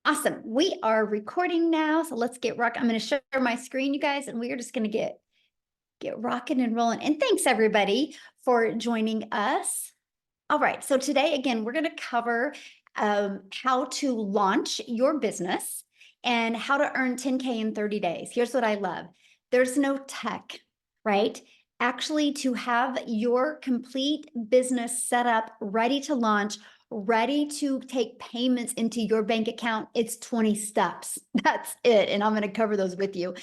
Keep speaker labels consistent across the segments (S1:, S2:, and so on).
S1: Awesome. We are recording now, so let's get rock. I'm going to share my screen, you guys, and we are just going to get rocking and rolling. And thanks everybody for joining us. All right, so today again, we're going to cover how to launch your business and how to earn 10K in 30 days. Here's what I love. There's no tech, right? Actually, to have your complete business set up, ready to launch, ready to take payments into your bank account, it's 20 steps. That's it. And I'm going to cover those with you.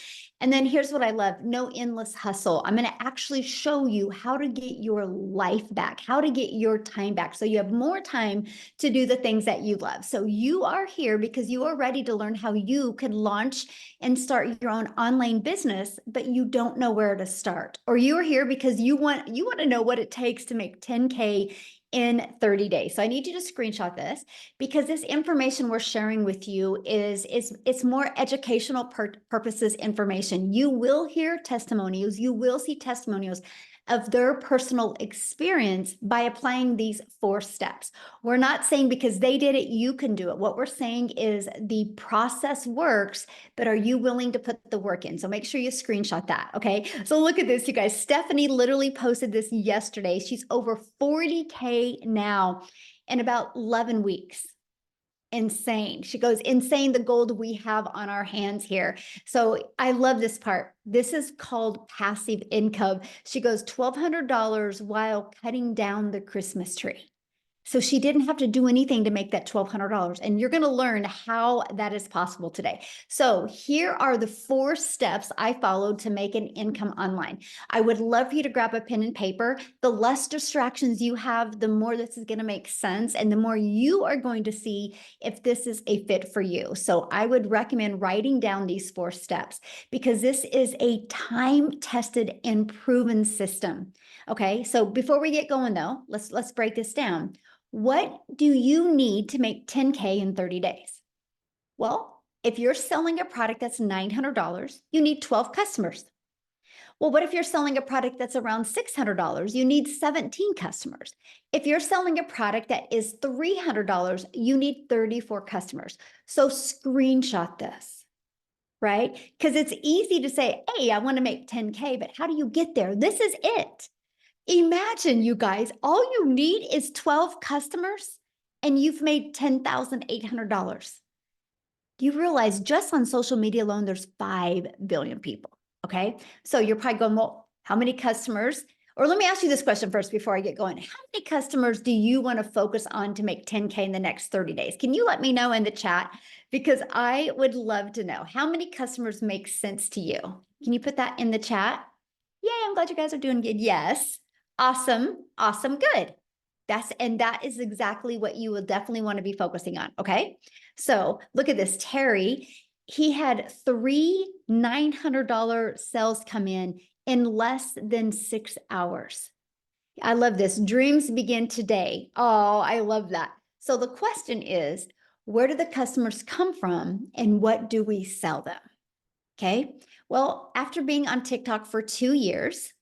S1: And then here's what I love. No endless hustle. I'm going to actually show you how to get your life back, how to get your time back. So you have more time to do the things that you love. So you are here because you are ready to learn how you can launch and start your own online business, but you don't know where to start. Or you are here because you want to know what it takes to make 10K in 30 days. So I need you to screenshot this because this information we're sharing with you is it's more educational purposes information. You will hear testimonials, you will see testimonials of their personal experience by applying these 4 steps. We're not saying because they did it, you can do it. What we're saying is the process works, but are you willing to put the work in? So make sure you screenshot that, okay? So look at this, you guys. Stephanie literally posted this yesterday. She's over 40K now in about 11 weeks. Insane. She goes, insane the gold we have on our hands here. So I love this part. This is called passive income. She goes, $1,200 while cutting down the Christmas tree. So she didn't have to do anything to make that $1,200. And you're going to learn how that is possible today. So here are the 4 steps I followed to make an income online. I would love for you to grab a pen and paper. The less distractions you have, the more this is going to make sense. And the more you are going to see if this is a fit for you. So I would recommend writing down these 4 steps because this is a time-tested and proven system. Okay, so before we get going though, let's break this down. What do you need to make 10K in 30 days? Well, if you're selling a product that's $900, you need 12 customers. Well, what if you're selling a product that's around $600? You need 17 customers. If you're selling a product that is $300, you need 34 customers. So screenshot this, right? Because it's easy to say, hey, I want to make 10K, but how do you get there? This is it. Imagine, you guys, all you need is 12 customers and you've made $10,800. Do you realize just on social media alone, there's 5 billion people, okay? So you're probably going, well, how many customers? Or let me ask you this question first before I get going. How many customers do you want to focus on to make 10K in the next 30 days? Can you let me know in the chat? Because I would love to know how many customers make sense to you. Can you put that in the chat? Yay, I'm glad you guys are doing good. Yes. Awesome. Awesome. Good. That is exactly what you will definitely want to be focusing on. Okay. So look at this. Terry, he had 3 $900 sales come in less than 6 hours. I love this. Dreams begin today. Oh, I love that. So the question is, where do the customers come from and what do we sell them? Okay. Well, after being on TikTok for 2 years,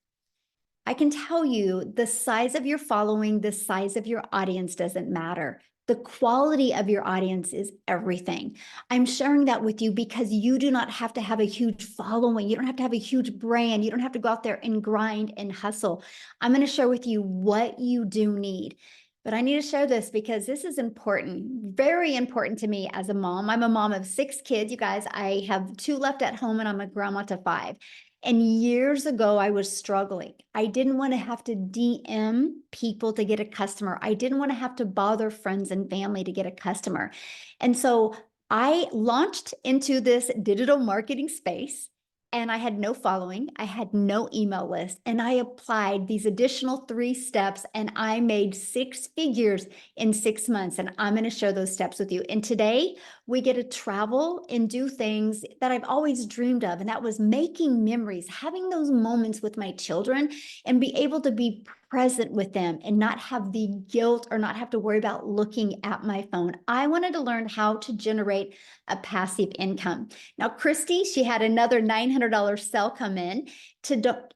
S1: I can tell you the size of your following, the size of your audience doesn't matter. The quality of your audience is everything. I'm sharing that with you because you do not have to have a huge following. You don't have to have a huge brand. You don't have to go out there and grind and hustle. I'm going to share with you what you do need. But I need to share this because this is important, very important to me as a mom. I'm a mom of 6 kids, you guys. I have 2 left at home and I'm a grandma to 5. And years ago, I was struggling. I didn't want to have to DM people to get a customer. I didn't want to have to bother friends and family to get a customer. And so I launched into this digital marketing space and I had no following. I had no email list. And I applied these additional 3 steps and I made 6 figures in 6 months. And I'm going to share those steps with you. And today we get to travel and do things that I've always dreamed of. And that was making memories, having those moments with my children and be able to be present with them and not have the guilt or not have to worry about looking at my phone. I wanted to learn how to generate a passive income. Now, Christy, she had another $900 sale come in.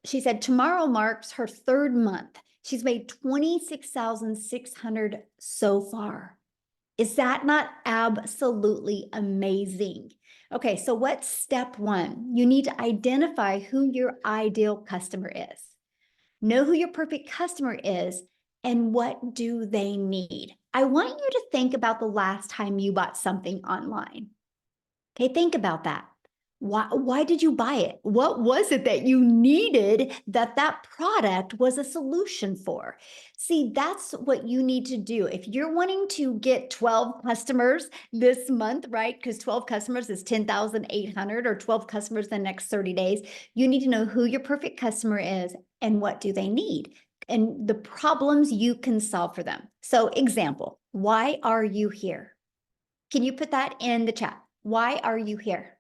S1: She said, tomorrow marks her 3rd month. She's made $26,600 so far. Is that not absolutely amazing? Okay, so what's step one? You need to identify who your ideal customer is. Know who your perfect customer is and what do they need. I want you to think about the last time you bought something online. Okay, think about that. Why did you buy it? What was it that you needed that product was a solution for? See, that's what you need to do. If you're wanting to get 12 customers this month, right? Because 12 customers is 10,800 or 12 customers the next 30 days, you need to know who your perfect customer is and what do they need and the problems you can solve for them. So example, why are you here? Can you put that in the chat? Why are you here?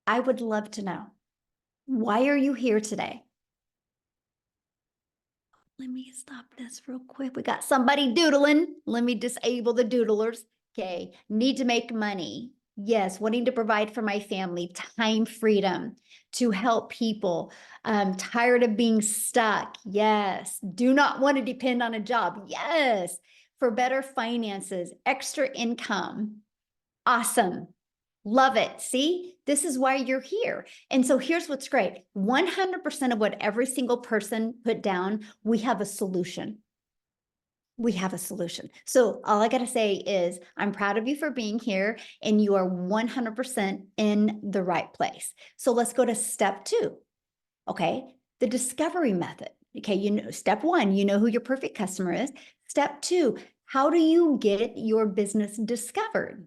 S1: I would love to know. Why are you here today? Let me stop this real quick. We got somebody doodling. Let me disable the doodlers. Okay. Need to make money. Yes. Wanting to provide for my family. Time freedom to help people. Tired of being stuck. Yes. Do not want to depend on a job. Yes. For better finances, extra income. Awesome. Love it. See, this is why you're here. And so here's what's great. 100% of what every single person put down, we have a solution. We have a solution. So all I got to say is I'm proud of you for being here and you are 100% in the right place. So let's go to step 2. Okay. The discovery method. Okay. You know, step 1, you know who your perfect customer is. Step 2, how do you get your business discovered?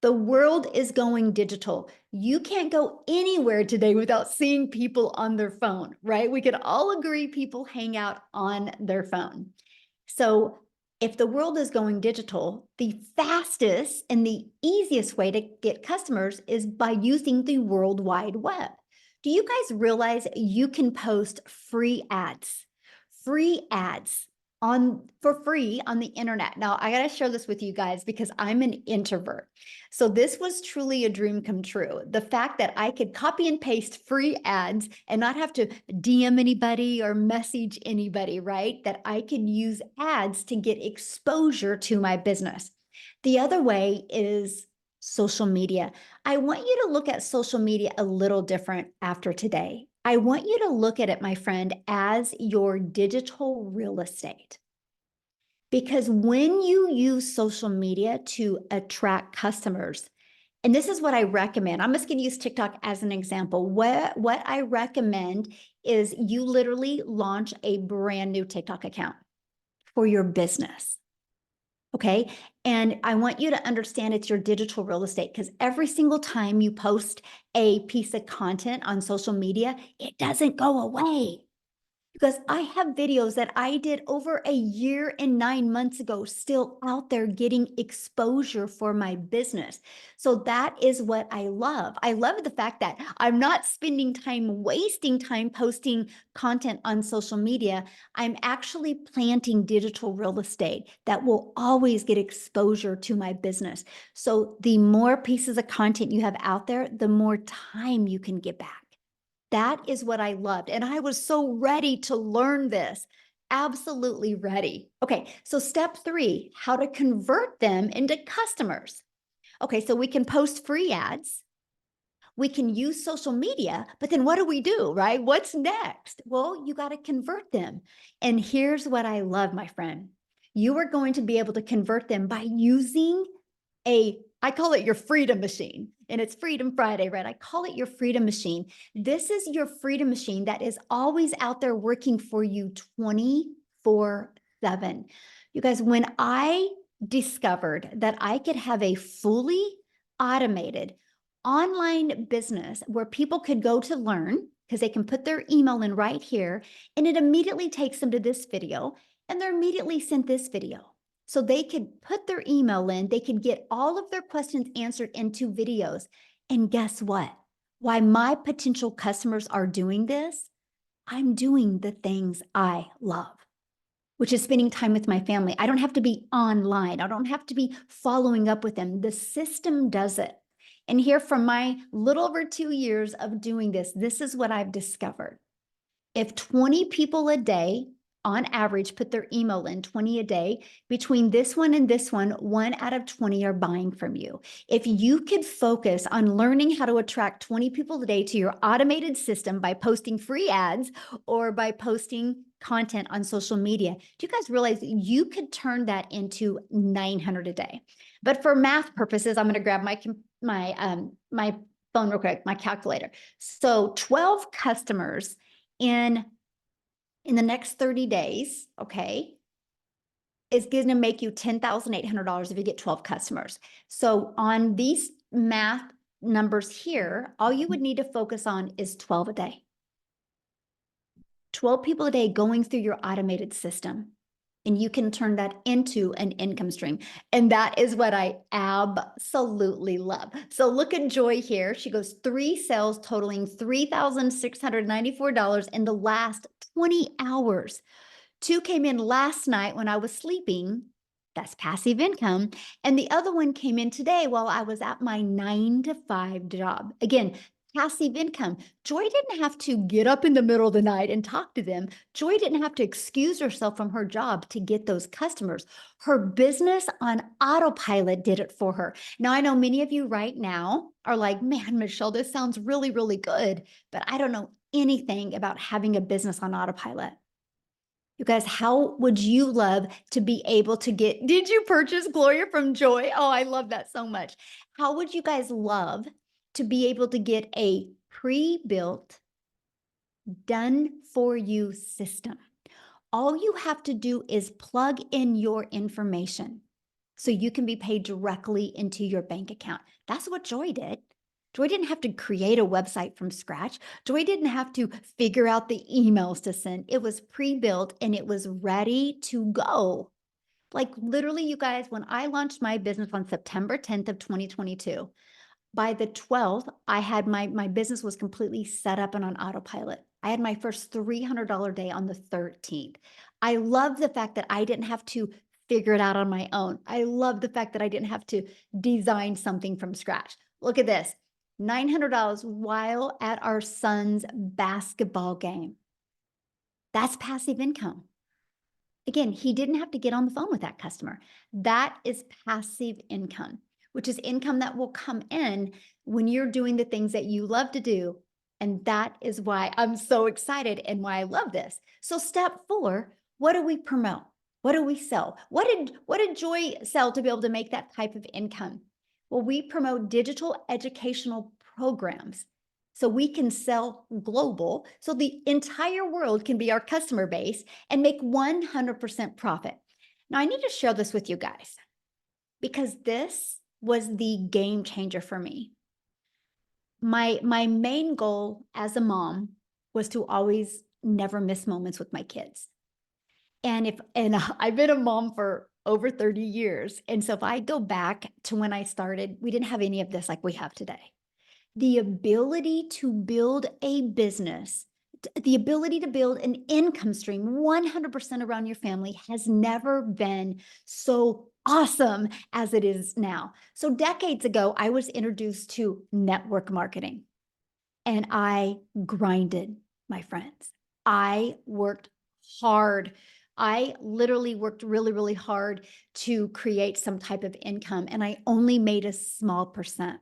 S1: The world is going digital. You can't go anywhere today without seeing people on their phone, right? We could all agree people hang out on their phone. So if the world is going digital, the fastest and the easiest way to get customers is by using the World Wide Web. Do you guys realize you can post free ads for free on the internet? Now, I got to share this with you guys because I'm an introvert. So this was truly a dream come true. The fact that I could copy and paste free ads and not have to DM anybody or message anybody, right? That I could use ads to get exposure to my business. The other way is social media. I want you to look at social media a little different after today. I want you to look at it, my friend, as your digital real estate. Because when you use social media to attract customers, and this is what I recommend. I'm just going to use TikTok as an example. What I recommend is you literally launch a brand new TikTok account for your business. Okay. And I want you to understand it's your digital real estate because every single time you post a piece of content on social media, it doesn't go away. Because I have videos that I did over a year and 9 months ago, still out there getting exposure for my business. So that is what I love. I love the fact that I'm not spending time, wasting time posting content on social media. I'm actually planting digital real estate that will always get exposure to my business. So the more pieces of content you have out there, the more time you can get back. That is what I loved. And I was so ready to learn this. Absolutely ready. Okay, so step 3, how to convert them into customers. Okay, so we can post free ads. We can use social media, but then what do, right? What's next? Well, you got to convert them. And here's what I love, my friend. You are going to be able to convert them by using I call it your freedom machine, and it's Freedom Friday, right? I call it your freedom machine. This is your freedom machine that is always out there working for you 24/7. You guys, when I discovered that I could have a fully automated online business where people could go to learn because they can put their email in right here, and it immediately takes them to this video, and they're immediately sent this video. So they could put their email in, they could get all of their questions answered in 2 videos. And guess what? Why my potential customers are doing this, I'm doing the things I love, which is spending time with my family. I don't have to be online. I don't have to be following up with them. The system does it. And here from my little over 2 years of doing this, this is what I've discovered. If 20 people a day on average, put their email in 20 a day. Between this one and this one out of 20 are buying from you. If you could focus on learning how to attract 20 people a day to your automated system by posting free ads or by posting content on social media, do you guys realize you could turn that into 900 a day? But for math purposes, I'm going to grab my phone real quick, my calculator. So 12 customers in the next 30 days, okay, is going to make you $10,800 if you get 12 customers. So on these math numbers here, all you would need to focus on is 12 a day. 12 people a day going through your automated system. And you can turn that into an income stream. And that is what I absolutely love. So look at Joy here. She goes 3 sales totaling $3,694 in the last 20 hours. 2 came in last night when I was sleeping. That's passive income. And the other one came in today while I was at my 9-to-5 job. Again, passive income. Joy didn't have to get up in the middle of the night and talk to them. Joy didn't have to excuse herself from her job to get those customers. Her business on autopilot did it for her. Now, I know many of you right now are like, man, Michele, this sounds really, really good, but I don't know anything about having a business on autopilot. You guys, how would you love to be able to get, did you purchase Gloria from Joy? Oh, I love that so much. How would you guys love to be able to get a pre-built, done for you system? All you have to do is plug in your information so you can be paid directly into your bank account. That's what Joy did. Joy didn't have to create a website from scratch. Joy didn't have to figure out the emails to send. It was pre-built and it was ready to go. Like literally, you guys, when I launched my business on September 10th of 2022, by the 12th, I had my business was completely set up and on autopilot. I had my first $300 day on the 13th. I love the fact that I didn't have to figure it out on my own. I love the fact that I didn't have to design something from scratch. Look at this, $900 while at our son's basketball game. That's passive income. Again, he didn't have to get on the phone with that customer. That is passive income, which is income that will come in when you're doing the things that you love to do. And that is why I'm so excited and why I love this. So step 4, what do we promote? What do we sell? What did Joy sell to be able to make that type of income? Well, we promote digital educational programs. So we can sell global, so the entire world can be our customer base and make 100% profit. Now, I need to share this with you guys because this was the game changer for me. My main goal as a mom was to always never miss moments with my kids. And I've been a mom for over 30 years. And so if I go back to when I started, we didn't have any of this like we have today. The ability to build a business, the ability to build an income stream 100% around your family has never been so awesome as it is now. So decades ago, I was introduced to network marketing and I grinded, my friends. I worked hard. I literally worked really, really hard to create some type of income and I only made a small percent.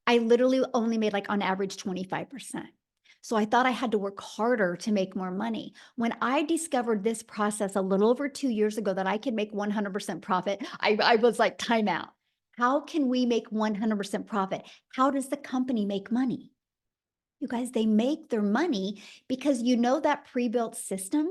S1: I literally only made like on average 25%. So I thought I had to work harder to make more money. When I discovered this process a little over 2 years ago that I could make 100% profit, I was like, time out. How can we make 100% profit? How does the company make money? You guys, they make their money because you know that pre-built system,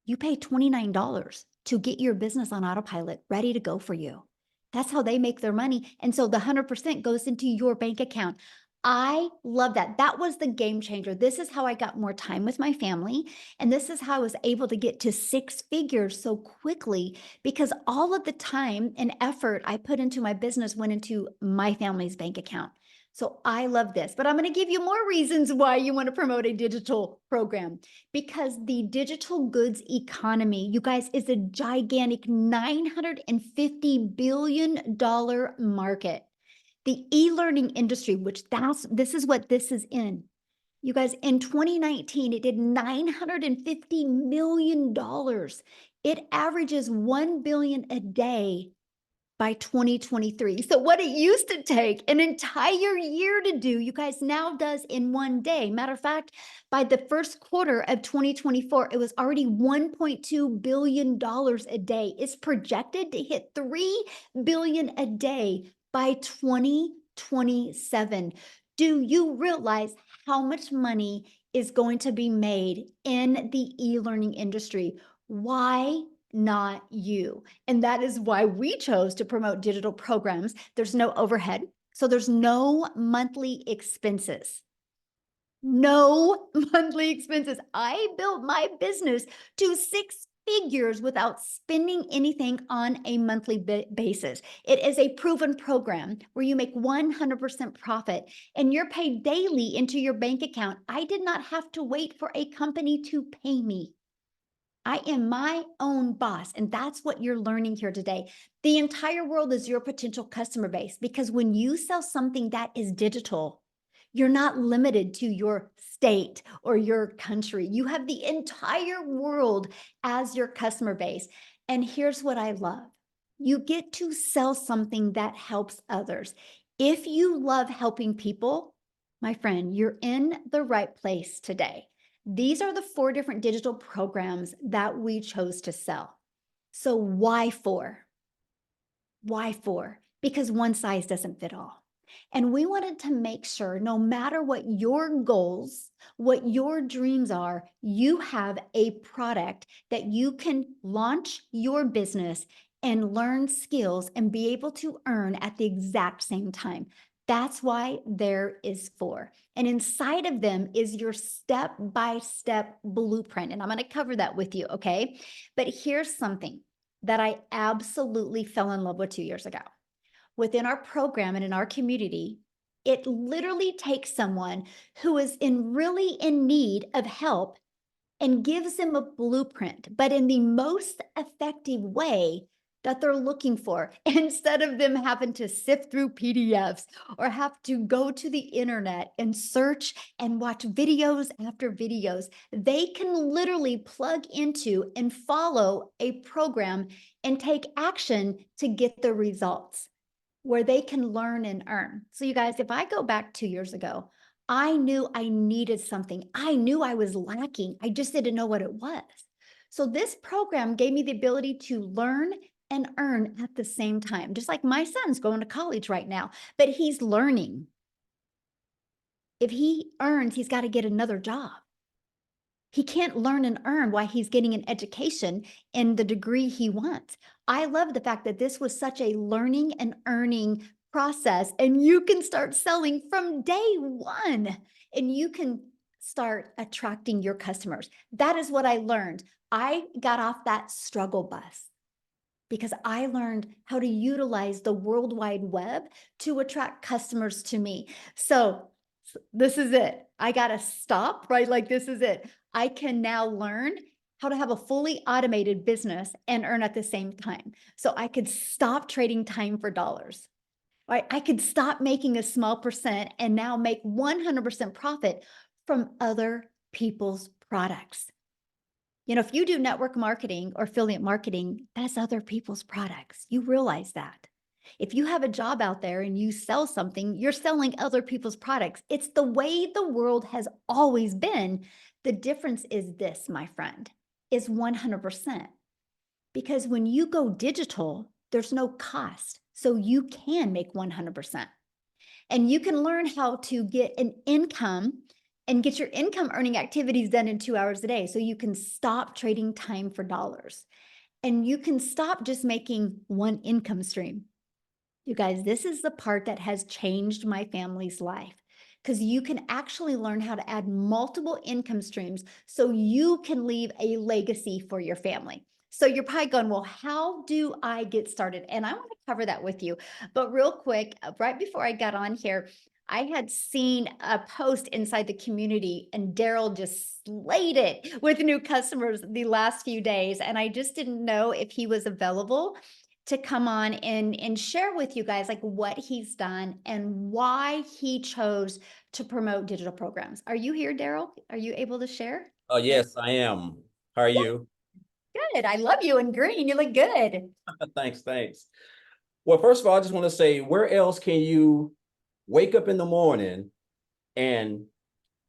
S1: you pay $29 to get your business on autopilot ready to go for you. That's how they make their money. And so the 100% goes into your bank account. I love that. That was the game changer. This is how I got more time with my family. And this is how I was able to get to 6 figures so quickly because all of the time and effort I put into my business went into my family's bank account. So I love this, but I'm going to give you more reasons why you want to promote a digital program because the digital goods economy, you guys, is a gigantic $950 billion market. The e-learning industry, which this is what this is in. You guys, in 2019, it did $950 million. It averages 1 billion a day by 2023. So what it used to take an entire year to do, you guys now does in one day. Matter of fact, by the first quarter of 2024, it was already $1.2 billion a day. It's projected to hit 3 billion a day by 2027. Do you realize how much money is going to be made in the e-learning industry? Why not you? And that is why we chose to promote digital programs. There's no overhead, so there's no monthly expenses. No monthly expenses. I built my business to 6 figures without spending anything on a monthly basis. It is a proven program where you make 100% profit and you're paid daily into your bank account. I did not have to wait for a company to pay me. I am my own boss, and that's what you're learning here today. The entire world is your potential customer base because when you sell something that is digital, you're not limited to your state or your country. You have the entire world as your customer base. And here's what I love. You get to sell something that helps others. If you love helping people, my friend, you're in the right place today. These are the 4 different digital programs that we chose to sell. So why 4? Why 4? Because one size doesn't fit all. And we wanted to make sure no matter what your goals, what your dreams are, you have a product that you can launch your business and learn skills and be able to earn at the exact same time. That's why there is 4. And inside of them is your step-by-step blueprint. And I'm going to cover that with you, okay? But here's something that I absolutely fell in love with 2 years ago. Within our program and in our community, it literally takes someone who is really in need of help and gives them a blueprint, but in the most effective way that they're looking for, instead of them having to sift through PDFs or have to go to the internet and search and watch videos after videos. They can literally plug into and follow a program and take action to get the results where they can learn and earn. So you guys, if I go back 2 years ago, I knew I needed something. I knew I was lacking. I just didn't know what it was. So this program gave me the ability to learn and earn at the same time, just like my son's going to college right now, but he's learning. If he earns, he's got to get another job. He can't learn and earn while he's getting an education in the degree he wants. I love the fact that this was such a learning and earning process, and you can start selling from day one, and you can start attracting your customers. That is what I learned. I got off that struggle bus because I learned how to utilize the World Wide Web to attract customers to me. So this is it. I got to stop, right? Like, this is it. I can now learn how to have a fully automated business and earn at the same time. So I could stop trading time for dollars, right? I could stop making a small percent and now make 100% profit from other people's products. You know, if you do network marketing or affiliate marketing, that's other people's products. You realize that. If you have a job out there and you sell something, you're selling other people's products. It's the way the world has always been. The difference is this, my friend, is 100%. Because when you go digital, there's no cost. So you can make 100%. And you can learn how to get an income and get your income earning activities done in 2 hours a day. So you can stop trading time for dollars. And you can stop just making one income stream. You guys, this is the part that has changed my family's life, because you can actually learn how to add multiple income streams so you can leave a legacy for your family. So you're probably going, well, how do I get started? And I want to cover that with you. But real quick, right before I got on here, I had seen a post inside the community and Daryl just slayed it with new customers the last few days. And I just didn't know if he was available to come on and share with you guys like what he's done and why he chose to promote digital programs. Are you here, Daryl? Are you able to share?
S2: Oh, yes, I am. How are you?
S1: Good. I love you in green. You look good.
S2: Thanks. Well, first of all, I just want to say, where else can you wake up in the morning and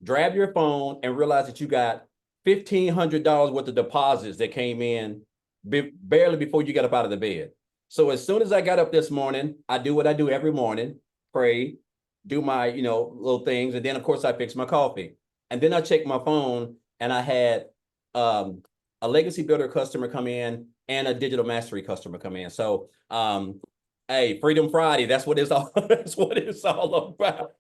S2: grab your phone and realize that you got $1,500 worth of deposits that came in barely before you got up out of the bed? So as soon as I got up this morning, I do what I do every morning, pray, do my, little things. And then of course I fix my coffee. And then I check my phone and I had a legacy builder customer come in and a digital mastery customer come in. So hey, Freedom Friday, that's what it's all that's what it's all about.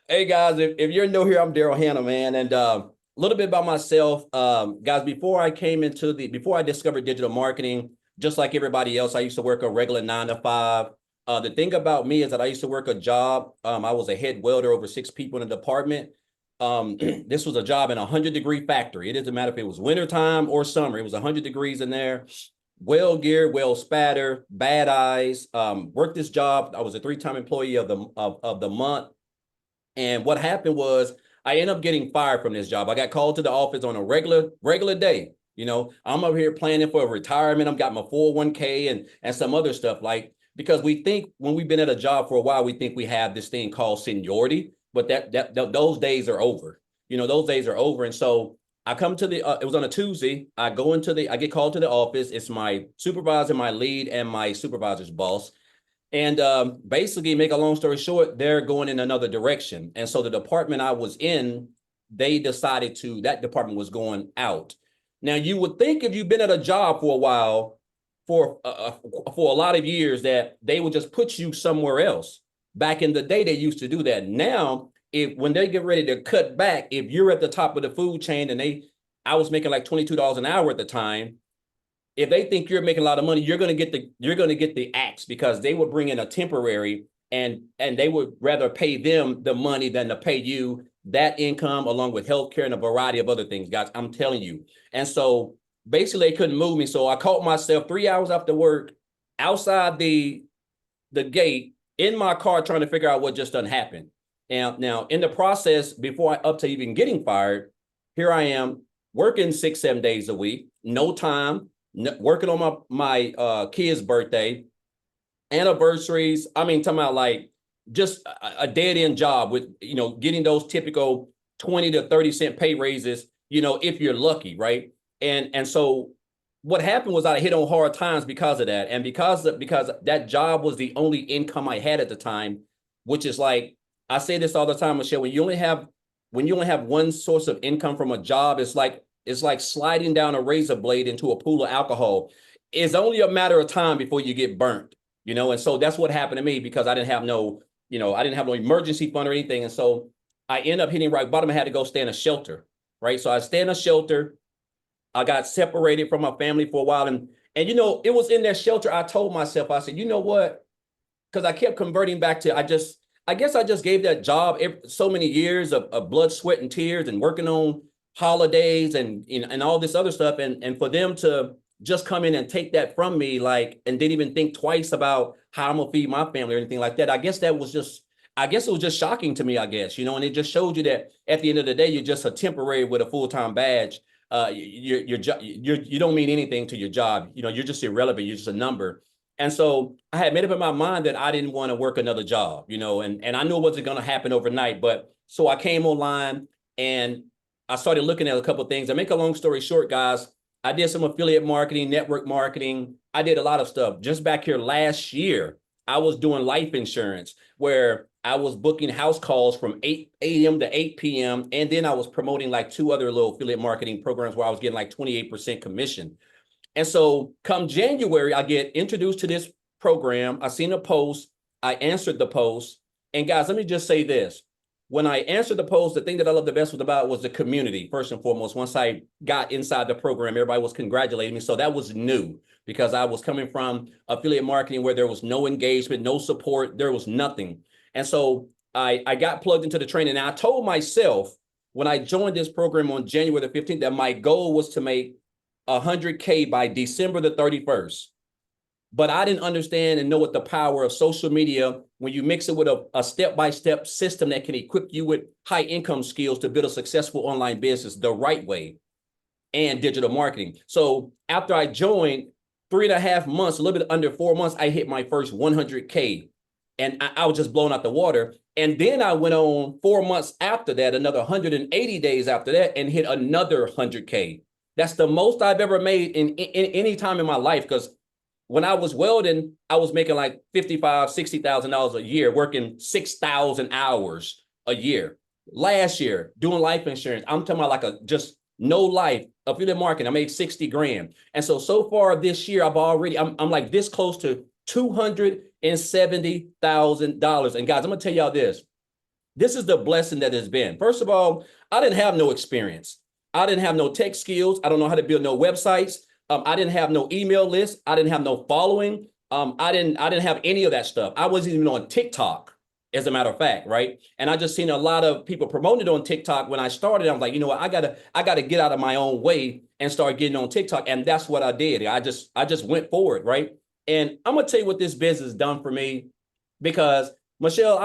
S2: Hey guys, if you're new here, I'm Daryl Hanna, man. And a little bit about myself. Guys, before I discovered digital marketing, just like everybody else, I used to work a regular 9 to 5. The thing about me is that I used to work a job. I was a head welder over 6 people in the department. This was a job in a 100-degree factory. It doesn't matter if it was wintertime or summer. It was 100 degrees in there. Well gear, well spatter, bad eyes. Worked this job. I was a 3-time employee of the month. And what happened was I ended up getting fired from this job. I got called to the office on a regular day. I'm over here planning for a retirement. I've got my 401k and some other stuff, because we think when we've been at a job for a while, we think we have this thing called seniority, but those days are over. Those days are over. And so I come to it was on a Tuesday. I get called to the office. It's my supervisor, my lead, and my supervisor's boss. And basically, make a long story short, they're going in another direction. And so the department I was in, they decided that department was going out. Now, you would think if you've been at a job for a while, for a lot of years, that they would just put you somewhere else. Back in the day, they used to do that. Now, when they get ready to cut back, if you're at the top of the food chain and I was making like $22 an hour at the time, if they think you're making a lot of money, you're going to get the axe, because they would bring in a temporary and they would rather pay them the money than to pay you that income, along with healthcare and a variety of other things, guys. I'm telling you. And so basically they couldn't move me. So I caught myself 3 hours after work outside the gate in my car trying to figure out what just done happened. Now in the process, up to even getting fired, here I am working 6-7 days a week, no time, working on my kid's birthday, anniversaries. I mean, talking about like just a dead end job with, getting those typical 20 to 30 cent pay raises, if you're lucky, right? And so what happened was I hit on hard times because of that. And because that job was the only income I had at the time, which is like, I say this all the time, Michele, when you only have one source of income from a job, it's like sliding down a razor blade into a pool of alcohol. It's only a matter of time before you get burnt, and so that's what happened to me, because I didn't have no emergency fund or anything. And so I ended up hitting rock bottom. I had to go stay in a shelter, right? So I stayed in a shelter. I got separated from my family for a while. And it was in that shelter, I told myself, I said, you know what? Because I kept converting back to, I guess I just gave that job so many years of blood, sweat, and tears, and working on holidays and all this other stuff. And for them to just come in and take that from me, and didn't even think twice about how I'm gonna feed my family or anything like that. I guess it was just shocking to me, and it just showed you that at the end of the day, you're just a temporary with a full-time badge. You don't mean anything to your job. You're just irrelevant. You're just a number. And so I had made up in my mind that I didn't want to work another job, and I knew it wasn't going to happen overnight. But so I came online and I started looking at a couple of things. I make a long story short, guys, I did some affiliate marketing, network marketing. I did a lot of stuff. Just back here last year, I was doing life insurance, where I was booking house calls from 8 a.m. to 8 p.m. And then I was promoting like 2 other little affiliate marketing programs where I was getting like 28% commission. And so come January, I get introduced to this program. I seen a post. I answered the post. And guys, let me just say this. When I answered the post, the thing that I loved the best was the community, first and foremost. Once I got inside the program, everybody was congratulating me. So that was new, because I was coming from affiliate marketing where there was no engagement, no support, there was nothing. And so I got plugged into the training. And I told myself when I joined this program on January the 15th that my goal was to make 100K by December the 31st. but I didn't understand and know what the power of social media, when you mix it with a step-by-step system that can equip you with high income skills to build a successful online business the right way, and digital marketing. So after I joined, 3.5 months, a little bit under 4 months, I hit my first 100K. And I was just blown out the water. And then I went on 4 months after that, another 180 days after that, and hit another 100K. That's the most I've ever made in any time in my life. Because when I was welding, I was making like $55,000, $60,000 a year, working 6,000 hours a year. Last year, doing life insurance, I'm talking about like a just no life affiliate marketing. I made 60 grand. And so far this year, I'm like this close to $270,000. And guys, I'm gonna tell y'all this. This is the blessing that has been. First of all, I didn't have no experience. I didn't have no tech skills. I don't know how to build no websites. I didn't have no email list. I didn't have no following. I didn't have any of that stuff. I wasn't even on TikTok, as a matter of fact, right? And I just seen a lot of people promoting it on TikTok. When I started, I'm like, you know what, I gotta get out of my own way and start getting on TikTok. And that's what I did. I just went forward, right? And I'm gonna tell you what this business has done for me, because Michele,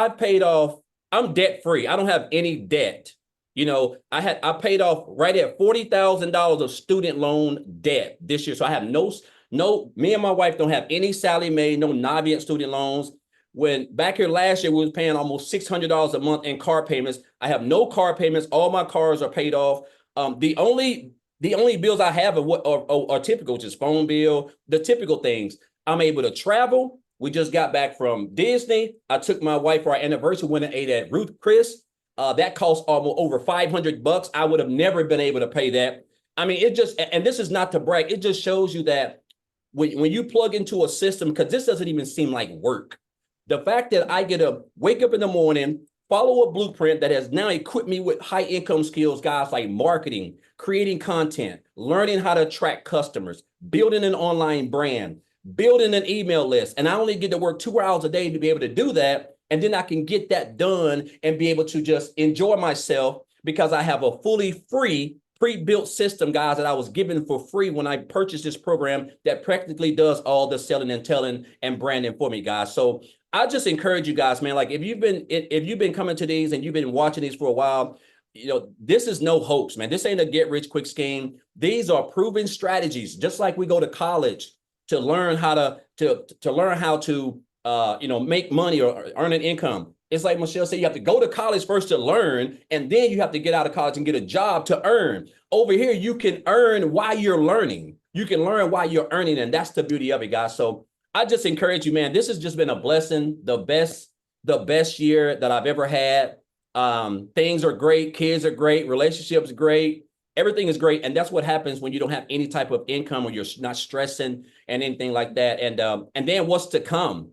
S2: I'm debt free. I don't have any debt. You know, I paid off right at $40,000 of student loan debt this year. So I have me and my wife don't have any Sallie Mae, no Navient student loans. When back here last year, we was paying almost $600 a month in car payments. I have no car payments. All my cars are paid off. The only bills I have are typical, which is phone bill, the typical things. I'm able to travel. We just got back from Disney. I took my wife for our anniversary, went and ate at Ruth Chris. That cost almost over $500. I would have never been able to pay that. I mean, and this is not to brag, it just shows you that when you plug into a system, because this doesn't even seem like work. The fact that I get to wake up in the morning, follow a blueprint that has now equipped me with high income skills, guys, like marketing, creating content, learning how to attract customers, building an online brand, building an email list. And I only get to work 2 hours a day to be able to do that. And then I can get that done and be able to just enjoy myself, because I have a fully free pre-built system, guys, that I was given for free when I purchased this program that practically does all the selling and telling and branding for me, guys. So I just encourage you guys, man, like if you've been coming to these and you've been watching these for a while, you know, this is no hoax, man. This ain't a get rich quick scheme. These are proven strategies, just like we go to college to learn how to make money or earn an income. It's like Michele said, you have to go to college first to learn, and then you have to get out of college and get a job to earn. Over here, you can earn while you're learning. You can learn while you're earning, and that's the beauty of it, guys. So I just encourage you, man. This has just been a blessing, the best year that I've ever had. Things are great, kids are great, relationships great, everything is great, and that's what happens when you don't have any type of income or you're not stressing and anything like that. And then what's to come?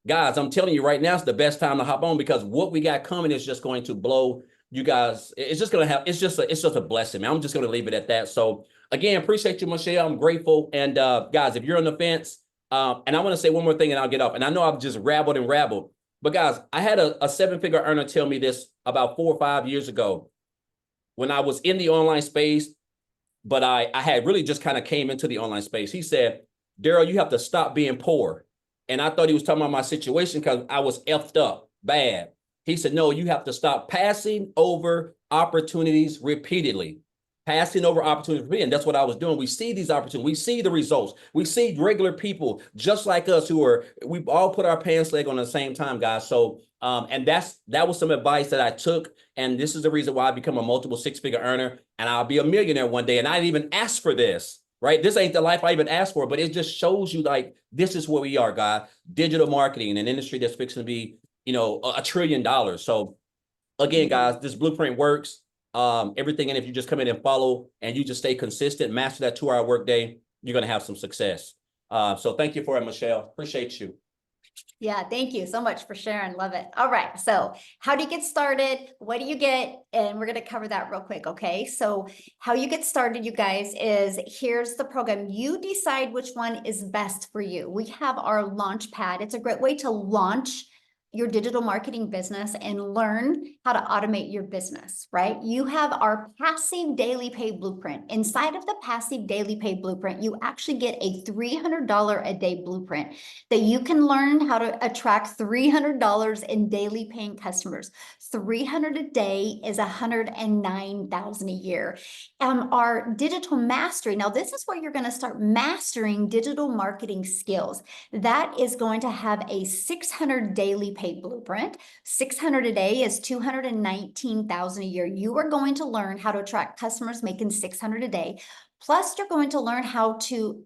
S2: Guys, I'm telling you right now, it's the best time to hop on, because what we got coming is just going to blow you guys. It's just just a blessing, man. I'm just going to leave it at that. So again, appreciate you, Michele. I'm grateful. And guys, if you're on the fence, and I want to say one more thing and I'll get off. And I know I've just rabbled, but guys, I had a 7-figure earner tell me this about 4 or 5 years ago when I was in the online space, but I had really just kind of came into the online space. He said, Daryl, you have to stop being poor. And I thought he was talking about my situation because I was effed up bad. He said, no, you have to stop passing over opportunities repeatedly. Passing over opportunities. And that's what I was doing. We see these opportunities. We see the results. We see regular people just like us we all put our pants leg on at the same time, guys. So, and that was some advice that I took. And this is the reason why I become a multiple 6-figure earner, and I'll be a millionaire one day. And I didn't even ask for this. Right? This ain't the life I even asked for, but it just shows you like, this is where we are, guys. Digital marketing, an industry that's fixing to be, $1 trillion. So again, guys, this blueprint works. Everything. And if you just come in and follow and you just stay consistent, master that 2-hour workday, you're going to have some success. So thank you for it, Michele. Appreciate you.
S1: Yeah, thank you so much for sharing. Love it. All right. So how do you get started? What do you get? And we're going to cover that real quick. Okay. So how you get started, you guys, is here's the program. You decide which one is best for you. We have our launch pad. It's a great way to launch your digital marketing business and learn how to automate your business, right? You have our passive daily pay blueprint. Inside of the passive daily pay blueprint, you actually get a $300 a day blueprint that you can learn how to attract $300 in daily paying customers. 300 a day is 109,000 a year. Our digital mastery. Now, this is where you're going to start mastering digital marketing skills. That is going to have a 600 daily pay blueprint. 600 a day is 219,000 a year. You are going to learn how to attract customers making 600 a day. Plus, you're going to learn how to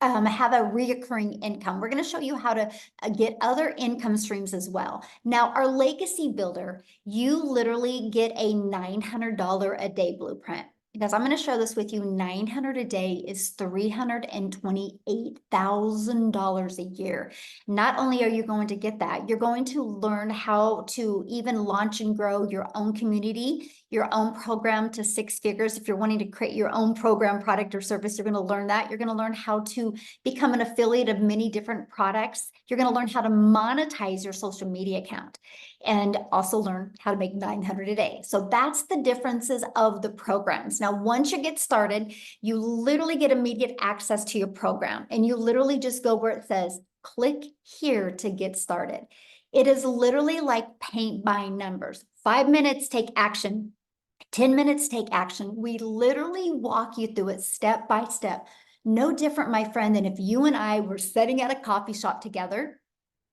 S1: have a reoccurring income. We're going to show you how to get other income streams as well. Now, our legacy builder, you literally get a $900 a day blueprint. Because I'm going to share this with you, 900 a day is $328,000 a year. Not only are you going to get that, you're going to learn how to even launch and grow your own community, your own program to 6 figures. If you're wanting to create your own program, product, or service, you're going to learn that. You're going to learn how to become an affiliate of many different products. You're going to learn how to monetize your social media account and also learn how to make 900 a day. So that's the differences of the programs. Now, once you get started, you literally get immediate access to your program, and you literally just go where it says, click here to get started. It is literally like paint by numbers. 5 minutes, take action. 10 minutes, take action. We literally walk you through it step by step. No different, my friend, than if you and I were sitting at a coffee shop together.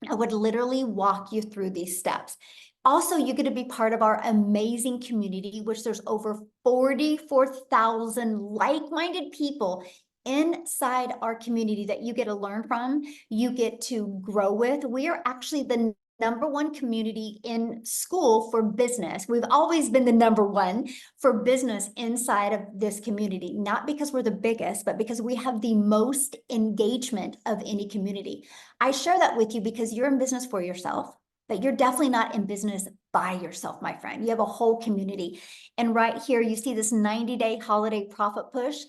S1: I would literally walk you through these steps. Also, you get to be part of our amazing community, which there's over 44,000 like-minded people inside our community that you get to learn from, you get to grow with. We are actually the #1 community in school for business. We've always been the #1 for business inside of this community, not because we're the biggest, but because we have the most engagement of any community. I share that with you because you're in business for yourself, but you're definitely not in business by yourself, my friend. You have a whole community. And right here, you see this 90-day holiday profit push.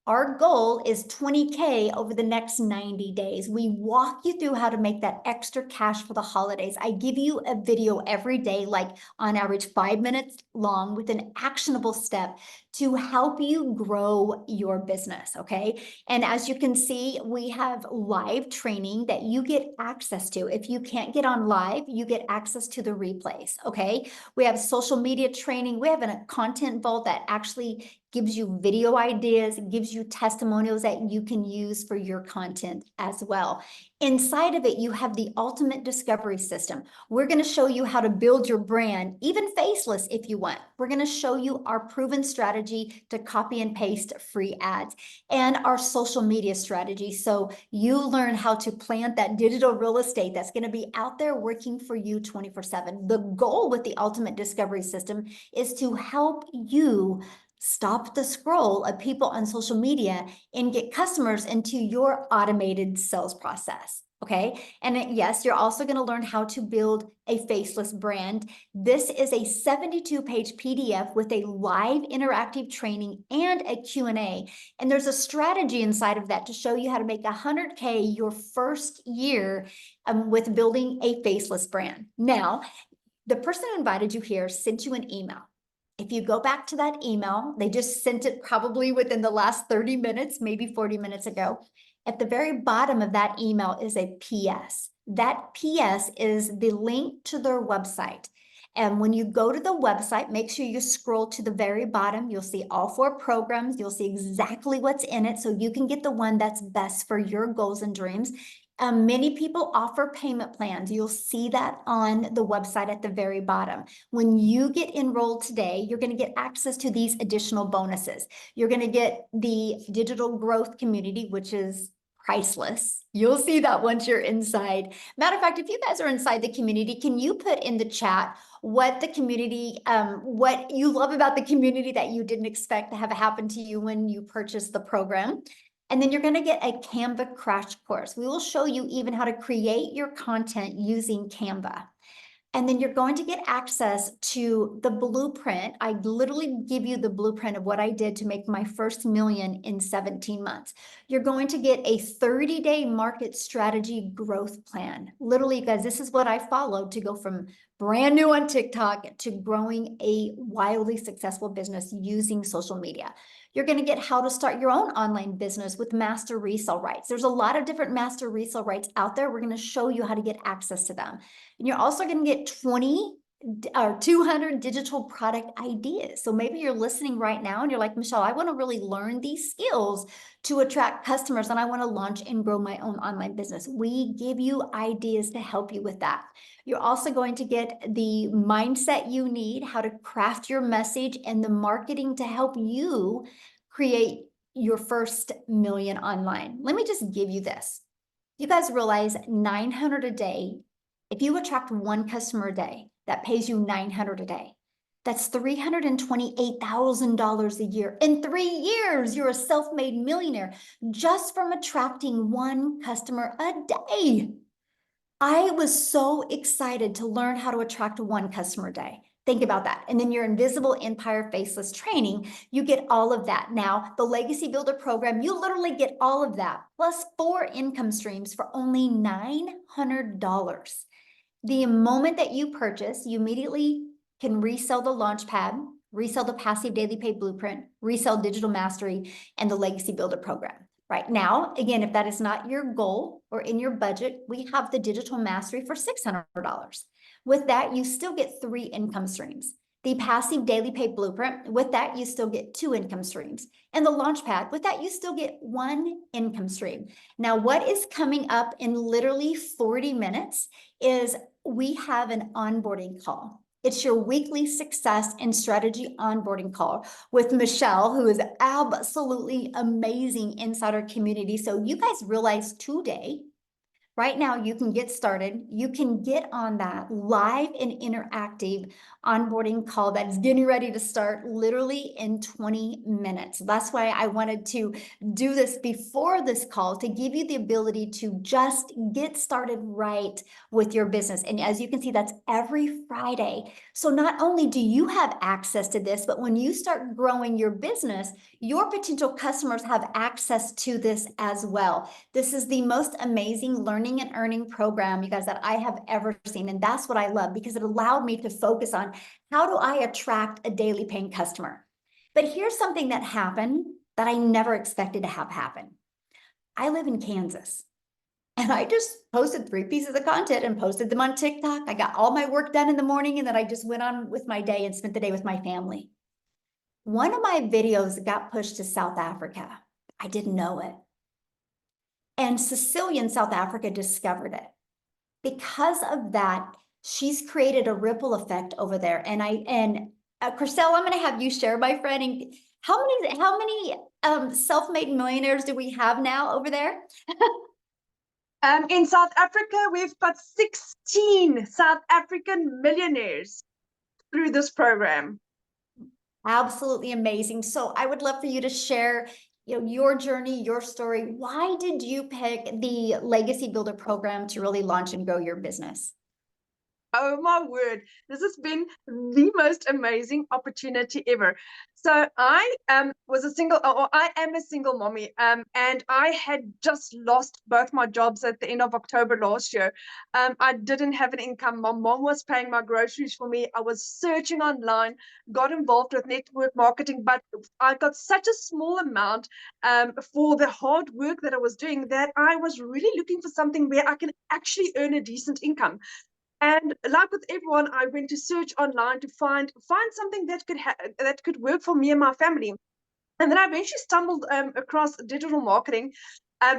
S1: Our goal is 20K over the next 90 days. We walk you through how to make that extra cash for the holidays. I give you a video every day, like on average 5 minutes long, with an actionable step to help you grow your business, okay? And as you can see, we have live training that you get access to. If you can't get on live, you get access to the replays, okay? We have social media training. We have a content vault that actually gives you video ideas, gives you testimonials that you can use for your content as well. Inside of it, you have the ultimate discovery system. We're going to show you how to build your brand, even faceless if you want. We're going to show you our proven strategy to copy and paste free ads and our social media strategy. So you learn how to plant that digital real estate that's going to be out there working for you 24/7. The goal with the ultimate discovery system is to help you stop the scroll of people on social media and get customers into your automated sales process. Okay. And yes, you're also going to learn how to build a faceless brand. This is a 72-page PDF with a live interactive training and a Q&A. And there's a strategy inside of that to show you how to make 100K your first year with building a faceless brand. Now, the person who invited you here sent you an email. If you go back to that email, they just sent it probably within the last 30 minutes, maybe 40 minutes ago. At the very bottom of that email is a PS. That PS is the link to their website. And when you go to the website, make sure you scroll to the very bottom. You'll see all 4 programs. You'll see exactly what's in it so you can get the one that's best for your goals and dreams. Many people offer payment plans. You'll see that on the website at the very bottom. When you get enrolled today, you're going to get access to these additional bonuses. You're going to get the digital growth community, which is priceless. You'll see that once you're inside. Matter of fact, if you guys are inside the community, can you put in the chat what the community, what you love about the community that you didn't expect to have happen to you when you purchased the program? And then you're going to get a Canva crash course. We will show you even how to create your content using Canva. And then you're going to get access to the blueprint. I literally give you the blueprint of what I did to make my first million in 17 months. You're going to get a 30-day market strategy growth plan. Literally, guys, this is what I followed to go from brand new on TikTok to growing a wildly successful business using social media. You're going to get how to start your own online business with master resale rights. There's a lot of different master resale rights out there. We're going to show you how to get access to them. And you're also going to get 20 or 200 digital product ideas. So maybe you're listening right now and you're like, Michele, I want to really learn these skills to attract customers and I want to launch and grow my own online business. We give you ideas to help you with that. You're also going to get the mindset you need, how to craft your message, and the marketing to help you create your first million online. Let me just give you this. You guys realize 900 a day. If you attract one customer a day, that pays you 900 a day. That's $328,000 a year. In 3 years, you're a self-made millionaire just from attracting one customer a day. I was so excited to learn how to attract one customer a day. Think about that. And then your Invisible Empire Faceless training, you get all of that. Now, the Legacy Builder program, you literally get all of that, plus 4 income streams for only $900. The moment that you purchase, you immediately can resell the Launchpad, resell the Passive Daily Pay Blueprint, resell Digital Mastery, and the Legacy Builder program. Right now, again, if that is not your goal or in your budget, we have the Digital Mastery for $600. With that, you still get 3 income streams. The Passive Daily Pay Blueprint, with that, you still get 2 income streams. And the Launchpad, with that, you still get 1 income stream. Now, what is coming up in literally 40 minutes is we have an onboarding call. It's your weekly success and strategy onboarding call with Michele, who is absolutely amazing inside our community. So you guys realize today, right now, you can get started. You can get on that live and interactive onboarding call that is getting ready to start literally in 20 minutes. That's why I wanted to do this before this call to give you the ability to just get started right with your business. And as you can see, that's every Friday. So not only do you have access to this, but when you start growing your business, your potential customers have access to this as well. This is the most amazing learning and earning program, you guys, that I have ever seen. And that's what I love because it allowed me to focus on how do I attract a daily paying customer. But here's something that happened that I never expected to have happen. I live in Kansas and I just posted 3 pieces of content and posted them on TikTok. I got all my work done in the morning and then I just went on with my day and spent the day with my family. One of my videos got pushed to South Africa. I didn't know it. And Cecilia in South Africa discovered it. Because of that, she's created a ripple effect over there. And Chriselle, I'm going to have you share, my friend. And how many self-made millionaires do we have now over there?
S3: In South Africa, we've got 16 South African millionaires through this program.
S1: Absolutely amazing. So I would love for you to share, your journey, your story. Why did you pick the Legacy Builder program to really launch and grow your business?
S3: Oh my word, this has been the most amazing opportunity ever. So I was a single, or I am a single mommy, and I had just lost both my jobs at the end of October last year. I didn't have an income. My mom was paying my groceries for me. I was searching online, got involved with network marketing, but I got such a small amount for the hard work that I was doing that I was really looking for something where I can actually earn a decent income. And like with everyone, I went to search online to find something that could work for me and my family. And then I eventually stumbled across digital marketing,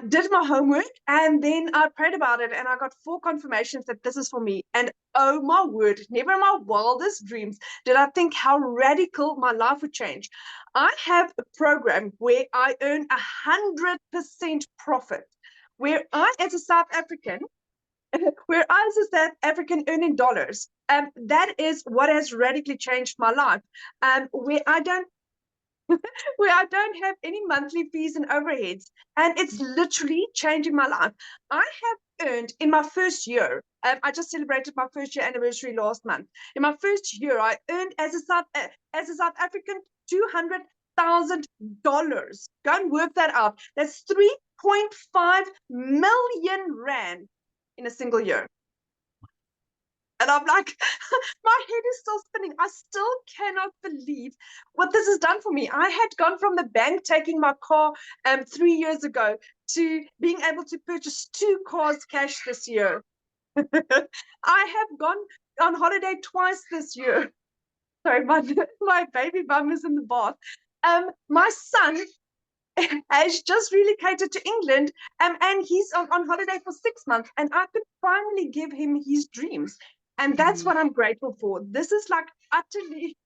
S3: did my homework, and then I prayed about it, and I got 4 confirmations that this is for me. And oh my word, never in my wildest dreams did I think how radical my life would change. I have a program where I earn 100% profit, where I, as a South African, where I, as a South African, earning dollars. That is what has radically changed my life. Where I don't have any monthly fees and overheads, and it's literally changing my life. I have earned in my first year, I just celebrated my first year anniversary last month. In my first year, I earned as a South African $200,000. Go and work that out. That's 3.5 million rand in a single year. And I'm like, my head is still spinning. I still cannot believe what this has done for me. I had gone from the bank taking my car 3 years ago to being able to purchase 2 cars cash this year. I have gone on holiday twice this year. Sorry, my baby bum is in the bath. My son has just relocated to England, and he's on holiday for 6 months, and I could finally give him his dreams. And that's what I'm grateful for. This is like utterly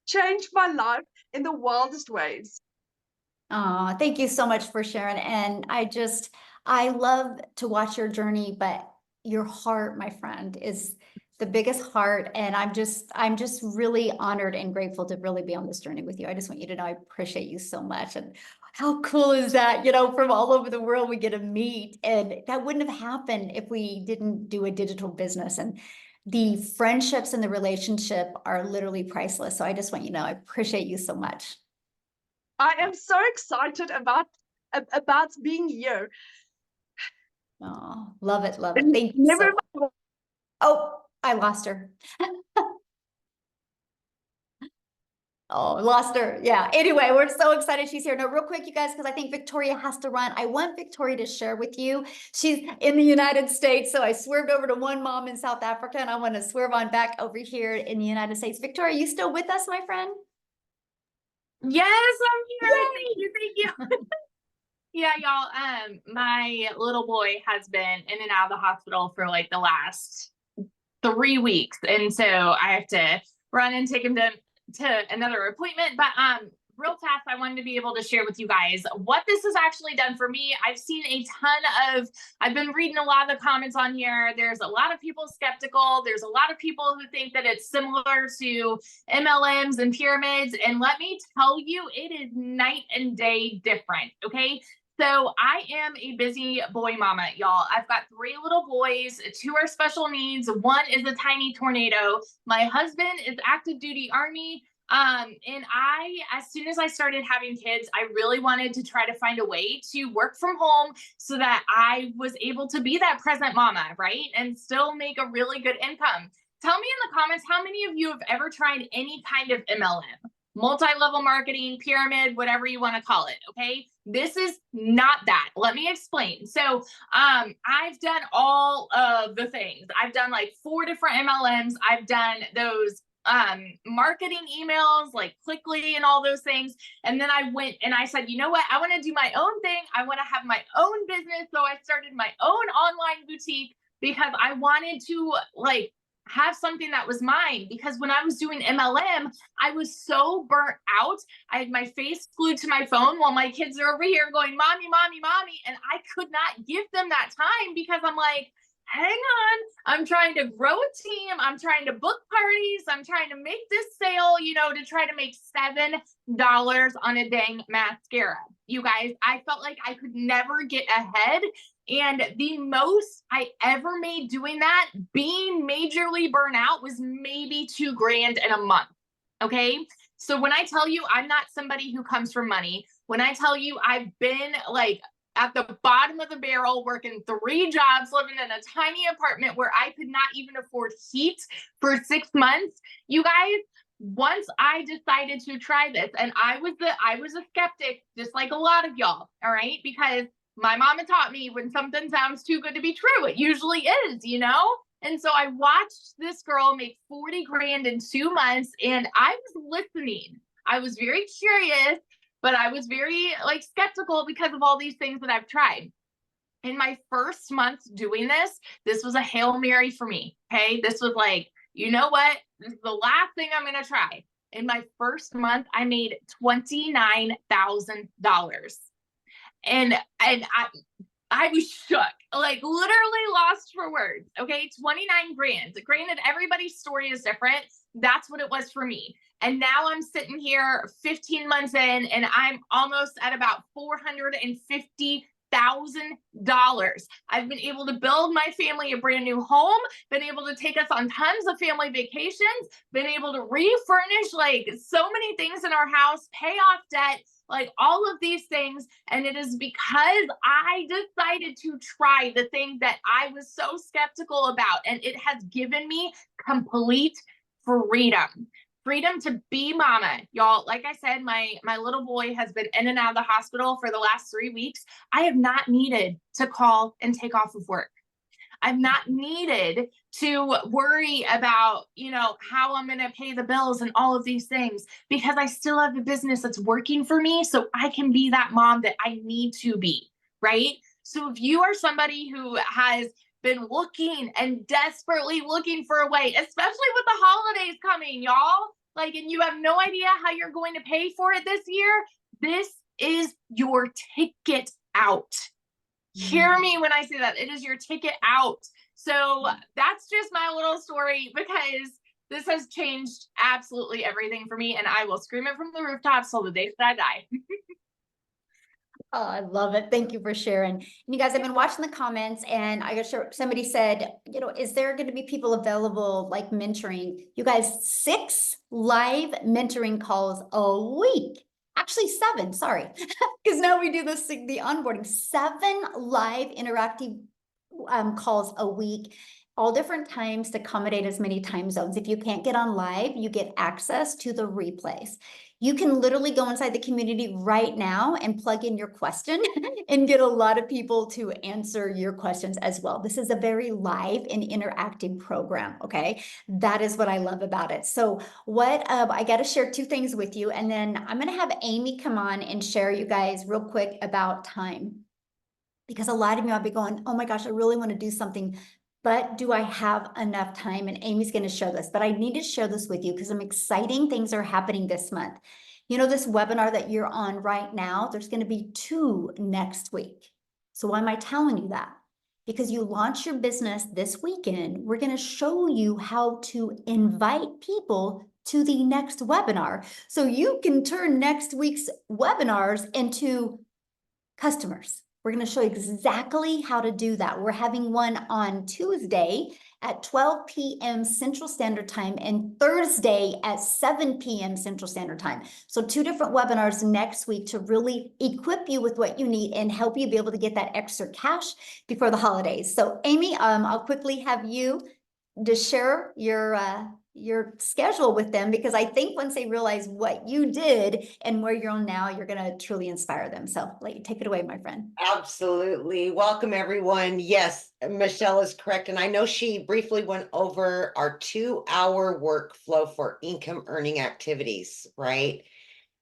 S3: changed my life in the wildest ways.
S1: Oh, thank you so much for sharing. And I love to watch your journey, but your heart, my friend, is the biggest heart. And I'm just really honored and grateful to really be on this journey with you. I just want you to know I appreciate you so much. And how cool is that? You know, from all over the world, we get to meet. And that wouldn't have happened if we didn't do a digital business. And the friendships and the relationship are literally priceless. So I just want you to know I appreciate you so much.
S3: I am so excited about being here.
S1: Oh, love it, love it.
S3: And
S1: Thank you
S3: never
S1: so much. Oh, I lost her. Oh, lost her. Yeah. Anyway, we're so excited she's here. No, real quick, you guys, because I think Victoria has to run. I want Victoria to share with you. She's in the United States. So I swerved over to one mom in South Africa, and I want to swerve on back over here in the United States. Victoria, you still with us, my friend?
S4: Yes, I'm here.
S1: Yay!
S4: Thank you. Yeah, y'all. My little boy has been in and out of the hospital for like the last 3 weeks, and so I have to run and take him to another appointment. But real fast, I wanted to be able to share with you guys what this has actually done for me. I've been reading a lot of the comments on here. There's a lot of people skeptical. There's a lot of people who think that it's similar to MLMs and pyramids. And let me tell you, it is night and day different. Okay. So I am a busy boy mama, y'all. I've got 3 little boys, 2 are special needs. 1 is a tiny tornado. My husband is active duty Army. And as soon as I started having kids, I really wanted to try to find a way to work from home so that I was able to be that present mama, right? And still make a really good income. Tell me in the comments, how many of you have ever tried any kind of MLM? Multi-level marketing, pyramid, whatever you want to call it. Okay. This is not that. Let me explain. So, I've done all of the things. I've done like 4 different MLMs. I've done those marketing emails like Clickly and all those things. And then I went and I said, you know what? I want to do my own thing. I want to have my own business. So I started my own online boutique because I wanted to like have something that was mine, because when I was doing MLM, I was so burnt out. I had my face glued to my phone while my kids are over here going, mommy, mommy, mommy. And I could not give them that time because I'm like, hang on, I'm trying to grow a team. I'm trying to book parties. I'm trying to make this sale, to try to make $7 on a dang mascara. You guys, I felt like I could never get ahead. And the most I ever made doing that, being majorly burnt out, was maybe $2,000 in a month. Okay. So when I tell you I'm not somebody who comes from money, when I tell you I've been like at the bottom of the barrel, working 3 jobs, living in a tiny apartment where I could not even afford heat for 6 months, you guys, once I decided to try this, and I was a skeptic, just like a lot of y'all, all right? Because my mama taught me when something sounds too good to be true, it usually is, And so I watched this girl make $40,000 in 2 months, and I was listening. I was very curious, but I was very skeptical because of all these things that I've tried. In my first month doing this was a Hail Mary for me. Okay. This was like, you know what? This is the last thing I'm going to try. In my first month, I made $29,000. And I was shook, like literally lost for words. Okay. 29 grand. Granted, everybody's story is different. That's what it was for me. And now I'm sitting here 15 months in, and I'm almost at about I've been able to build my family a brand new home, been able to take us on tons of family vacations, been able to refurnish like so many things in our house, pay off debt, like all of these things. And it is because I decided to try the thing that I was so skeptical about. And it has given me complete freedom. Freedom to be mama, y'all. Like I said, my little boy has been in and out of the hospital for the last 3 weeks. I have not needed to call and take off of work. I've not needed to worry about, how I'm going to pay the bills and all of these things, because I still have a business that's working for me. So I can be that mom that I need to be, right? So if you are somebody who has been looking and desperately looking for a way, especially with the holidays coming, y'all, and you have no idea how you're going to pay for it this year, this is your ticket out. Hear me when I say that. It is your ticket out. So that's just my little story, because this has changed absolutely everything for me, and I will scream it from the rooftops till the day that I die.
S1: Oh, I love it. Thank you for sharing. And you guys have been watching the comments, and I got sure somebody said, is there going to be people available like mentoring? You guys, 6 live mentoring calls a week. Actually 7, sorry. Because now we do the onboarding. 7 live interactive calls a week, all different times to accommodate as many time zones. If you can't get on live, you get access to the replays. You can literally go inside the community right now and plug in your question and get a lot of people to answer your questions as well. This is a very live and interactive program, okay? That is what I love about it. So I got to share 2 things with you, and then I'm going to have Amy come on and share you guys real quick about time. Because a lot of you might be going, oh my gosh, I really want to do something, but do I have enough time? And Amy's going to show this, but I need to share this with you because some exciting things are happening this month. This webinar that you're on right now, there's going to be 2 next week. So why am I telling you that? Because you launch your business this weekend, we're going to show you how to invite people to the next webinar. So you can turn next week's webinars into customers. We're going to show you exactly how to do that. We're having one on Tuesday at 12 p.m. Central Standard Time and Thursday at 7 p.m. Central Standard Time. So 2 different webinars next week to really equip you with what you need and help you be able to get that extra cash before the holidays. So Amy, I'll quickly have you to share your schedule with them, because I think once they realize what you did and where you're on now, you're going to truly inspire them. So take it away, my friend.
S5: Absolutely. Welcome, everyone. Yes, Michele is correct. And I know she briefly went over our 2-hour workflow for income earning activities, right?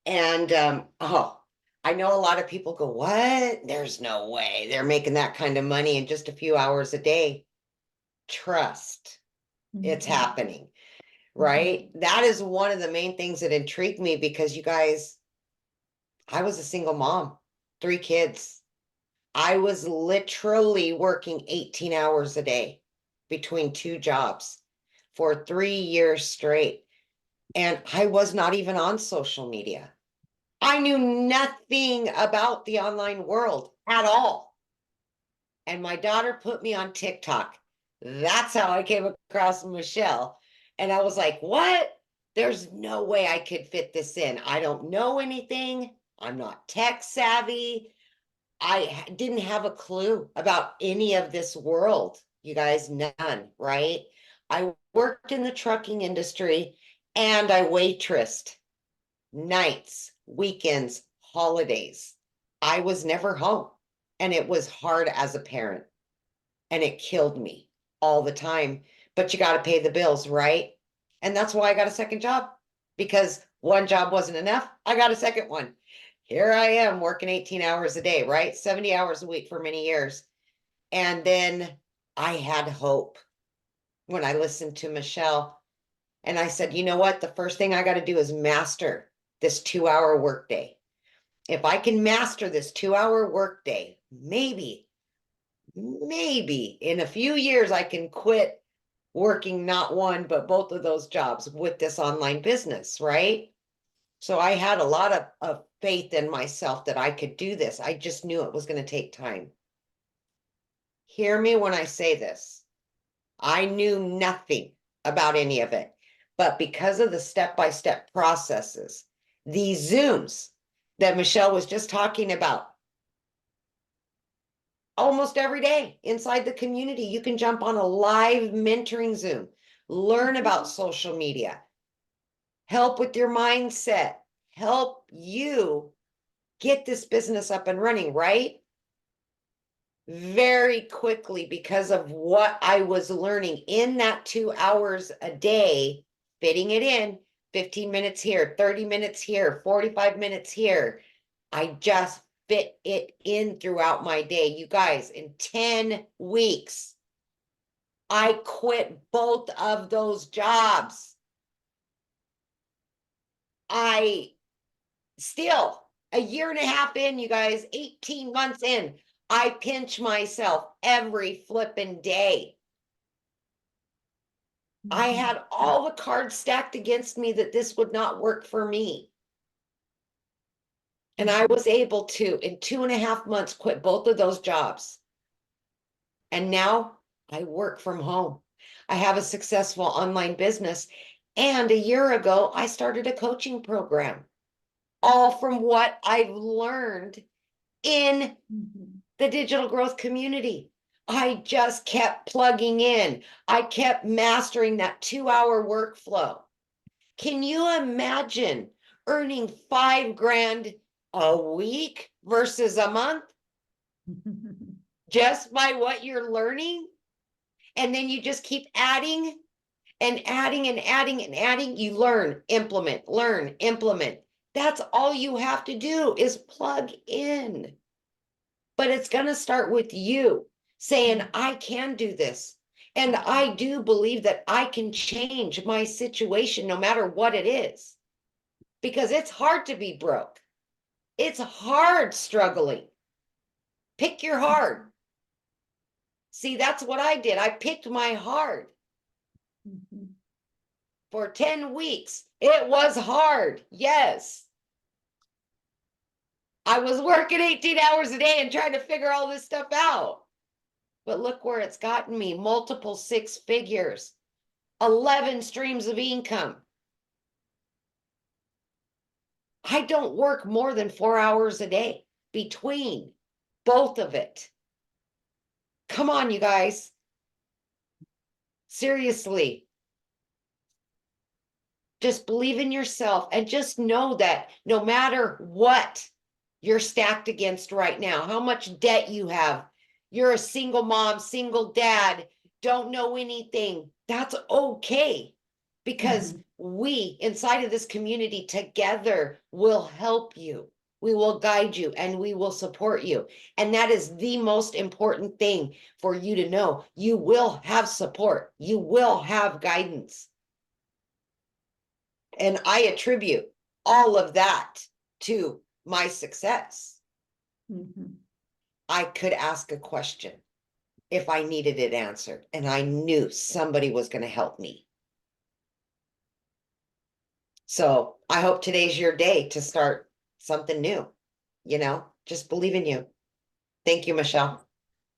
S5: And I know a lot of people go, what? There's no way they're making that kind of money in just a few hours a day. Trust, it's happening. Right? That is one of the main things that intrigued me, because you guys, I was a single mom, 3 kids. I was literally working 18 hours a day between 2 jobs for 3 years straight. And I was not even on social media. I knew nothing about the online world at all. And my daughter put me on TikTok. That's how I came across Michele. And I was like, what? There's no way I could fit this in. I don't know anything. I'm not tech savvy. I didn't have a clue about any of this world. You guys, none, right? I worked in the trucking industry and I waitressed nights, weekends, holidays. I was never home, and it was hard as a parent, and it killed me all the time. But you got to pay the bills, right? And that's why I got a second job, because one job wasn't enough. I got a second one. Here I am working 18 hours a day, right? 70 hours a week for many years. And then I had hope when I listened to Michele, and I said, you know what? The first thing I got to do is master this 2-hour workday. If I can master this 2-hour workday, maybe in a few years, I can quit working not one, but both of those jobs with this online business, right? So I had a lot of faith in myself that I could do this. I just knew it was going to take time. Hear me when I say this. I knew nothing about any of it, but because of the step-by-step processes, these Zooms that Michele was just talking about, almost every day inside the community, you can jump on a live mentoring Zoom, learn about social media, help with your mindset, help you get this business up and running, right? Very quickly, because of what I was learning in that 2 hours a day, fitting it in, 15 minutes here, 30 minutes here, 45 minutes here. I just fit it in throughout my day. You guys, in 10 weeks, I quit both of those jobs. I still, a year and a half in, you guys, 18 months in, I pinch myself every flipping day. I had all the cards stacked against me that this would not work for me. And I was able to, in 2.5 months, quit both of those jobs. And now I work from home. I have a successful online business. And a year ago, I started a coaching program, all from what I've learned in the digital growth community. I just kept plugging in. I kept mastering that 2-hour workflow. Can you imagine earning $5,000 a week versus a month just by what you're learning? And then you just keep adding and adding and adding and adding. You learn, implement, learn, implement. That's all you have to do is plug in. But it's going to start with you saying, I can do this. And I do believe that I can change my situation no matter what it is. Because it's hard to be broke. It's hard struggling. Pick your hard. See, that's what I did. I picked my hard. For 10 weeks. It was hard. Yes. I was working 18 hours a day and trying to figure all this stuff out. But look where it's gotten me. Multiple 6 figures, 11 streams of income. I don't work more than 4 hours a day between both of it. Come on, you guys. Seriously. Just believe in yourself and just know that no matter what you're stacked against right now, how much debt you have, you're a single mom, single dad, don't know anything, that's okay. Because we inside of this community together will help you. We will guide you and we will support you. And that is the most important thing for you to know. You will have support. You will have guidance. And I attribute all of that to my success. I could ask a question if I needed it answered, and I knew somebody was going to help me. So I hope today's your day to start something new. You know, just believe in you. Thank you, Michele.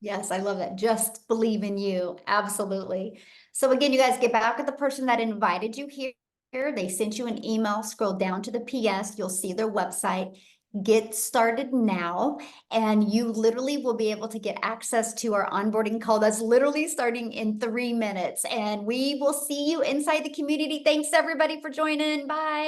S1: Yes, I love that. Just believe in you. Absolutely. So again, you guys get back with the person that invited you here. They sent you an email, scroll down to the PS, you'll see their website. Get started now, and you literally will be able to get access to our onboarding call that's literally starting in 3 minutes. And we will see you inside the community. Thanks everybody for joining. Bye.